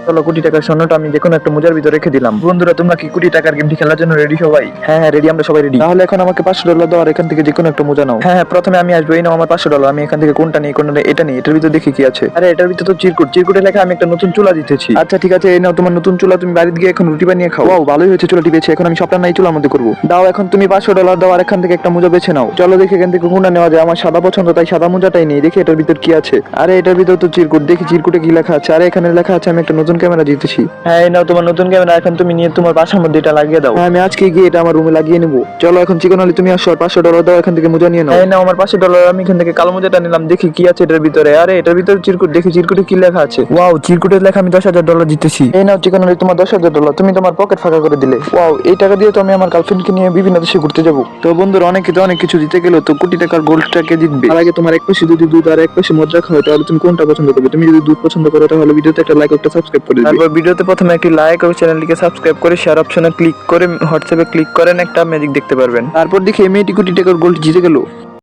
চলো কোটি টাকার স্বর্ণটা আমি যে কোনো একটা মোজার ভিতরে রেখে দিলাম। বন্ধুরা তোমরা কি কোটি টাকার গেমটি খেলার জন্য রেডি সবাই? হ্যাঁ হ্যাঁ রেডি, আমরা সবাই রেডি। তাহলে এখন আমাকে $500 দাও আর এখান থেকে যে কোনো একটা মোজা নাও। হ্যাঁ হ্যাঁ প্রথমে আমি আসবো, এই নাও আমার $500। আমি এখান থেকে কোনটা নেই কোনটা নেই এটা নেই, এটার ভিতরে দেখি কি আছে। আরে এটার ভিতরে তো চিরকুটে লেখা আমি একটা নতুন চুলা দিতেছি। আচ্ছা ঠিক আছে, এই নাও তোমার নতুন চুলা, তুমি বাড়িতে গিয়ে এখন রুটি বানিয়ে খাও। ওয়াও ভালোই হয়েছে, চুলাটি পেয়েছি, এখন আমি সবটা নাই চুলার মধ্যে করবো। দাও এখন তুমি $500 দাও আর এখান থেকে একটা মোজা বেছে নাও। চলো দেখি এখান থেকে কোনটা নেওয়া যায়। আমার সাদা পছন্দ তাই সাদা মোজাটাই নেই, দেখি এটার ভিতর কি আছে। আরে এটার ভিতর তো চিরকুট, দেখি চিরকুটে কি লেখা আছে। আরে এখানে লেখা আছে আমি একটা নতুন ক্যামেরা জিতেছি। হ্যাঁ এই নাও তোমার নতুন ক্যামেরা, এখন তুমি নিয়ে তোমার বাসার মধ্যে এটা লাগিয়ে দাও। হ্যাঁ আমি আজকে গিয়ে এটা আমার রুমে লাগিয়ে নেবো। চলো এখন চিকন আলী তুমি আসো, আর $500 দাও, এখান থেকে মোজা নিয়ে নাও। এই নাও আমার $500, আমি এখান থেকে কালো মোজাটা নিলাম, দেখি কি আছে এটার ভিতরে। আরে এটার ভিতরে চিরকুট, দেখি চিরকুটে কি লেখা আছে। ওয়াও চিরকুটের লেখা আমি $10,000 জিতেছি। এই নাও চিকন আলী তোমার $10,000, তুমি তোমার পকেট ফাঁকা করে দিলে। ওয়াও এই টাকা দিয়ে তো আমি আমার গার্লফ্রেন্ডকে নিয়ে বিভিন্ন দেশে ঘুরতে যাবো। তো বন্ধুরা অনেক কিছু দিতে গেলেও তো কোটি টাকার গোল্ডটাকে জিতবে। আর আগে তোমার এক পাশে যদি দুধ আর এক পাশে মদ রাখা হয় তাহলে তুমি কোনটা পছন্দ করবে? তুমি যদি দুধ পছন্দ করো তাহলে ভিডিওতে একটা লাইক একটা সাবস্ক্রাইব করে দিবে। তারপর ভিডিওতে প্রথমে একটি লাইক ও চ্যানেলটিকে সাবস্ক্রাইব করে শেয়ার অপশনে ক্লিক করে হোয়াটসঅ্যাপে ক্লিক করেন, একটা ম্যাজিক দেখতে পারবেন। তারপর দেখি এই মেয়েটি কোটি টাকার গোল্ড জিতে গেল।